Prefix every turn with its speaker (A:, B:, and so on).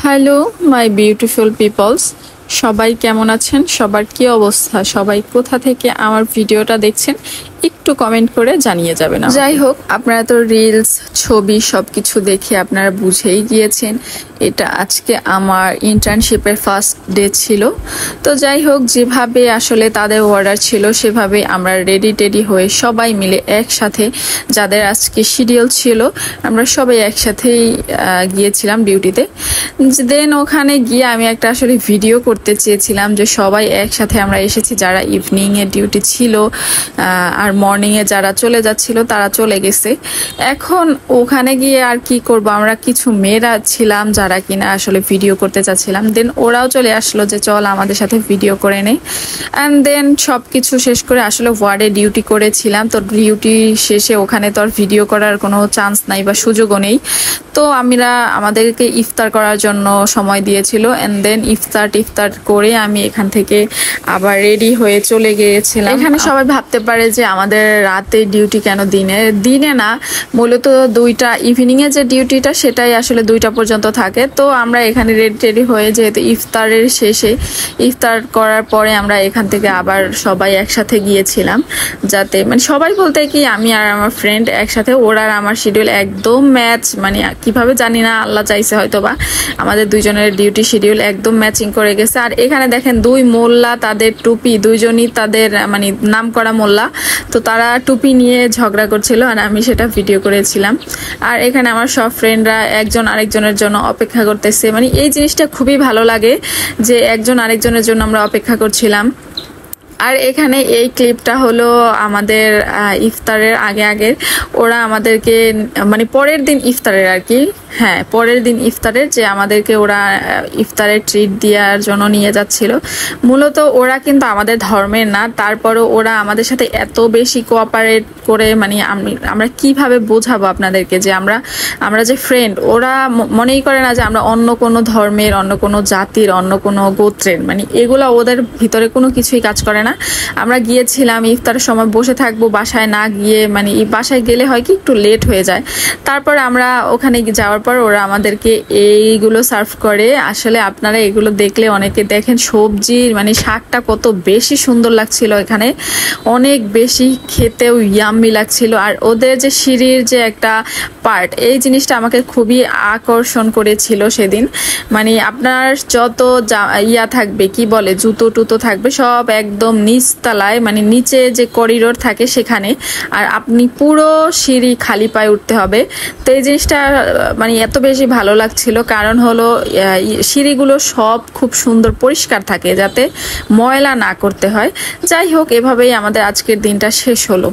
A: Hello my beautiful people's, সবাই কেমন আছেন? সবার কি অবস্থা? সবাই কোথা থেকে আমার ভিডিওটা দেখছেন একটু কমেন্ট করে জানিয়ে যাবেন। যাই হোক, আপনারা তো রিলস, ছবি সবকিছু দেখে আপনারা বুঝেই গিয়েছেন এটা আজকে আমার ইন্টার্নশিপের ফার্স্ট ডে ছিল। তো যাই হোক, যেভাবে আসলে তাদের অর্ডার ছিল সেভাবে আমরা রেডি হয়ে সবাই মিলে একসাথে, যাদের আজকে শিডিউল ছিল, আমরা সবাই একসাথেই গিয়েছিলাম ডিউটিতে। দেন ওখানে গিয়ে আমি একটা আসলে ভিডিও করতে চেয়েছিলাম যে সবাই একসাথে আমরা এসেছি, যারা ইভিনিং এ ডিউটি ছিল আর মর্নিং এ যারা চলে যাচ্ছিল তারা চলে গেছে। এখন ওখানে গিয়ে আর কি করব, আমরা কিছু মেয়েরা ছিলাম যারা কিনা আসলে ভিডিও করতে চাচ্ছিলাম। দেন ওরাও চলে আসলো যে চল আমাদের সাথে ভিডিও করে নেই। অ্যান্ড দেন সবকিছু শেষ করে আসলে ওয়ার্ডে ডিউটি করেছিলাম, তো ডিউটি শেষে ওখানে তো আর ভিডিও করার কোনো চান্স নাই বা সুযোগও নেই। তো আমরা আমাদেরকে ইফতার করার জন্য সময় দিয়েছিল। অ্যান্ড দেন ইফতার করে আমি এখান থেকে আবার রেডি হয়ে চলে গিয়েছিলাম। এখানে সবাই ভাবতে পারে যে আমাদের রাতে ডিউটি কেন, দিনে না, মূলত দুইটা ইভিনিং এ যে ডিউটিটা সেটাই আসলে 2টা পর্যন্ত থাকে। তো আমরা এখানে রেডি হয়ে, যেহেতু ইফতারের শেষে ইফতার করার পরে আমরা এখান থেকে আবার সবাই একসাথে গিয়েছিলাম, যাতে মানে সবাই বলতে কি আমি আর আমার ফ্রেন্ড একসাথে। ওরা আর আমার শিডিউল একদম ম্যাচ, মানে কিভাবে জানি না, আল্লাহ চাইছে হয়তো বা আমাদের দুইজনের ডিউটি শিডিউল একদম ম্যাচিং করে গেছে। আর এখানে দেখেন দুই মোল্লা, তাদের টুপি, দুইজনই তাদের মানে নাম করা মোল্লা, তো তারা টুপি নিয়ে ঝগড়া করছিল আর আমি সেটা ভিডিও করেছিলাম। আর এখানে আমার সব ফ্রেন্ডরা একজন আরেকজনের জন্য অপেক্ষা করতেছে, মানে এই জিনিসটা খুবই ভালো লাগে যে একজন আরেকজনের জন্য আমরা অপেক্ষা করছিলাম। আর এখানে এই ক্লিপটা হলো আমাদের ইফতারের আগে ওরা আমাদেরকে, মানে পরের দিন ইফতারের আর কি, হ্যাঁ পরের দিন ইফতারের, যে আমাদেরকে ওরা ইফতারের ট্রিট দেওয়ার জন্য নিয়ে যাচ্ছিল। মূলত ওরা কিন্তু আমাদের ধর্মের না, তারপরও ওরা আমাদের সাথে এত বেশি কোঅপারেট করে, মানে আমরা কিভাবে বোঝাবো আপনাদেরকে যে আমরা যে ফ্রেন্ড, ওরা মনেই করে না যে আমরা অন্য কোনো ধর্মের, অন্য কোনো জাতির, অন্য কোনো গোত্রের, মানে এগুলো ওদের ভিতরে কোনো কিছুই কাজ করে না। আমরা গিয়েছিলাম ইফতারের সময় বসে থাকবো, বাসায় না গিয়ে, মানে বাসায় গেলে হয় কি একটু লেট হয়ে যায়। তারপর আমরা ওখানে যাওয়ার পর ওরা আমাদেরকে এইগুলো সার্ভ করে। আসলে আপনারা এগুলো দেখলে অনেকে দেখেন সবজির, মানে শাকটা কত বেশি সুন্দর লাগছিল, এখানে অনেক বেশি খেতেও ইয়াম্মি লাগছিল। আর ওদের যে সিঁড়ির যে একটা পার্ট, এই জিনিসটা আমাকে খুবই আকর্ষণ করেছিল সেদিন। মানে আপনার যত ইয়া থাকবে, কি বলে, জুতো টুতো থাকবে সব একদম নিচতলায়, মানে নিচে যে করিডোর থাকে সেখানে, আর আপনি পুরো সিঁড়ি খালি পায়ে উঠতে হবে। তো এই জিনিসটা মানে এত বেশি ভালো লাগছিল, কারণ হলো সিঁড়িগুলো সব খুব সুন্দর পরিষ্কার থাকে, যাতে ময়লা না করতে হয়। যাই হোক, এভাবেই আমাদের আজকের দিনটা শেষ হলো।